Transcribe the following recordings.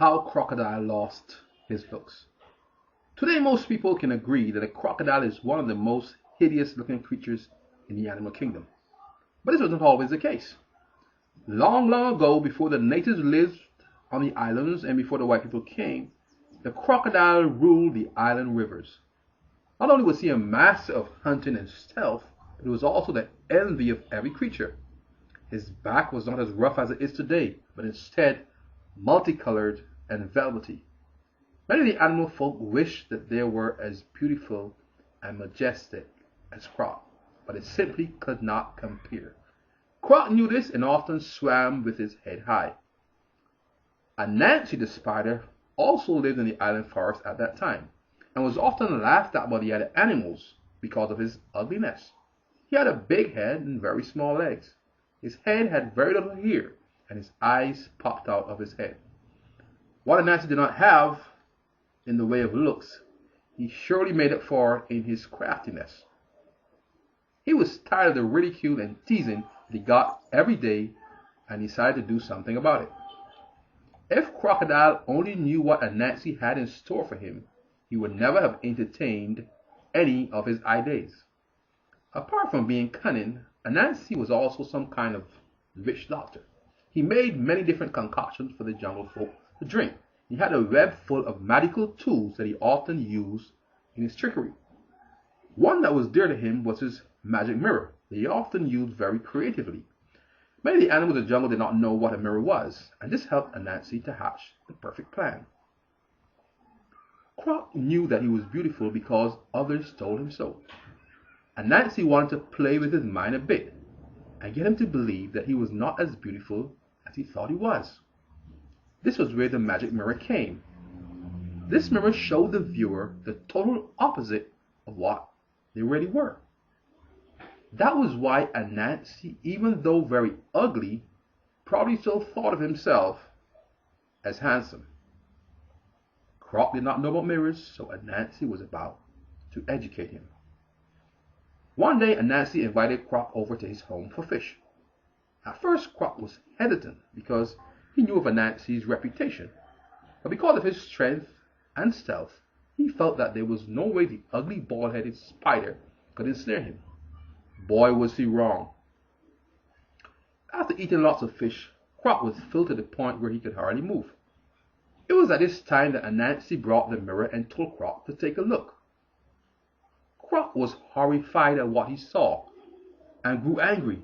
how Crocodile lost his looks. Today, most people can agree that a crocodile is one of the most hideous looking creatures in the animal kingdom. But this was not always the case. Long, long ago, before the natives lived on the islands and before the white people came, the crocodile ruled the island rivers. Not only was he a master of hunting and stealth, but he was also the envy of every creature. His back was not as rough as it is today, but instead multicolored and velvety. Many of the animal folk wished that they were as beautiful and majestic as Croc, but it simply could not compare. Croc knew this and often swam with his head high. Anansi the spider also lived in the island forest at that time, and was often laughed at by the other animals because of his ugliness. He had a big head and very small legs. His head had very little hair, and his eyes popped out of his head. What Anansi did not have in the way of looks, he surely made up for in his craftiness. He was tired of the ridicule and teasing that he got every day and decided to do something about it. If Crocodile only knew what Anansi had in store for him, he would never have entertained any of his ideas. Apart from being cunning, Anansi was also some kind of witch doctor. He made many different concoctions for the jungle folk to drink. He had a web full of magical tools that he often used in his trickery. One that was dear to him was his magic mirror that he often used very creatively. Many of the animals of the jungle did not know what a mirror was, and this helped Anansi to hatch the perfect plan. Croc knew that he was beautiful because others told him so. Anansi wanted to play with his mind a bit and get him to believe that he was not as beautiful as he thought he was. This was where the magic mirror came. This mirror showed the viewer the total opposite of what they really were. That was why Anansi, even though very ugly, probably still thought of himself as handsome. Croc did not know about mirrors, so Anansi was about to educate him. One day, Anansi invited Croc over to his home for fish. At first, Croc was hesitant because he knew of Anansi's reputation, but because of his strength and stealth, he felt that there was no way the ugly bald-headed spider could ensnare him. Boy, was he wrong. After eating lots of fish, Croc was filled to the point where he could hardly move. It was at this time that Anansi brought the mirror and told Croc to take a look. Croc was horrified at what he saw and grew angry.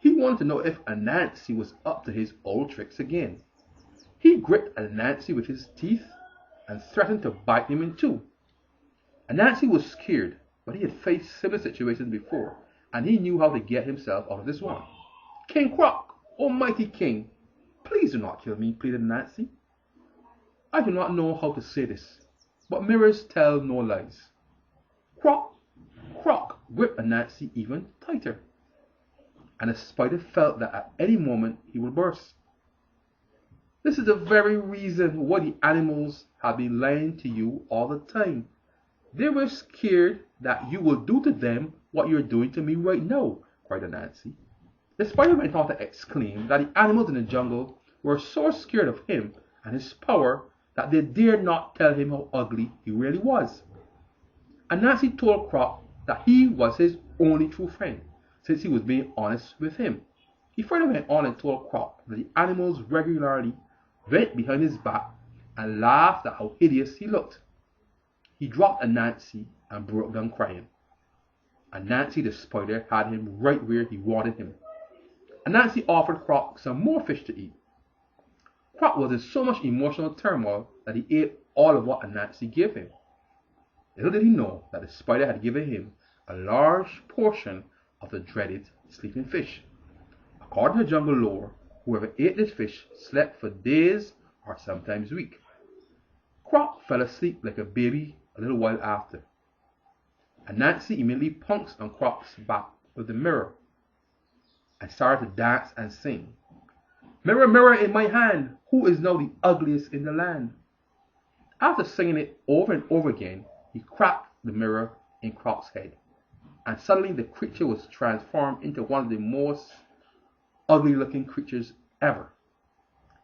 He wanted to know if Anansi was up to his old tricks again. He gripped Anansi with his teeth and threatened to bite him in two. Anansi was scared, but he had faced similar situations before, and he knew how to get himself out of this one. "King Croc, almighty king, please do not kill me," pleaded Anansi. "I do not know how to say this, but mirrors tell no lies." Croc gripped Anansi even tighter, and the spider felt that at any moment he would burst. This is the very reason why the animals have been lying to you all the time. They were scared that you will do to them what you're doing to me right now, cried Anansi. The spider went on to exclaim that the animals in the jungle were so scared of him and his power that they dared not tell him how ugly he really was. Anansi told Croc that he was his only true friend, since he was being honest with him. He further went on and told Croc that the animals regularly went behind his back and laughed at how hideous he looked. He dropped Anansi and broke down crying. Anansi the spider had him right where he wanted him. Anansi offered Croc some more fish to eat. Croc was in so much emotional turmoil that he ate all of what Anansi gave him. Little did he know that the spider had given him a large portion of the dreaded sleeping fish. According to jungle lore, whoever ate this fish slept for days or sometimes weeks. Croc fell asleep like a baby a little while after. Anansi immediately pounced on Croc's back with the mirror and started to dance and sing. "Mirror, mirror in my hand, who is now the ugliest in the land?" After singing it over and over again, he cracked the mirror in Croc's head, and suddenly the creature was transformed into one of the most ugly looking creatures ever.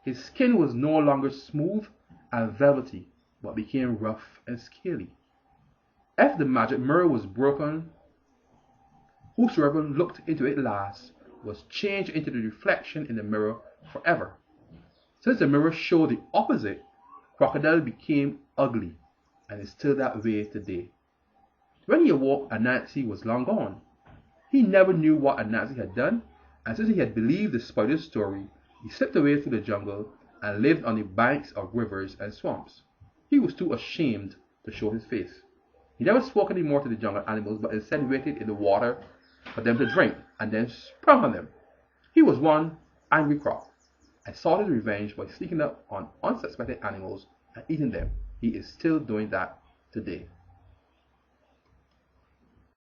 His skin was no longer smooth and velvety, but became rough and scaly. If the magic mirror was broken, whosoever looked into it last was changed into the reflection in the mirror forever. Since the mirror showed the opposite, Crocodile became ugly, and is still that way today. When he awoke, Anansi was long gone. He never knew what Anansi had done, and since he had believed the spider's story, he slipped away through the jungle and lived on the banks of rivers and swamps. He was too ashamed to show his face. He never spoke any more to the jungle animals, but instead waited in the water for them to drink, and then sprung on them. He was one angry croc, and sought his revenge by sneaking up on unsuspecting animals and eating them. He is still doing that today.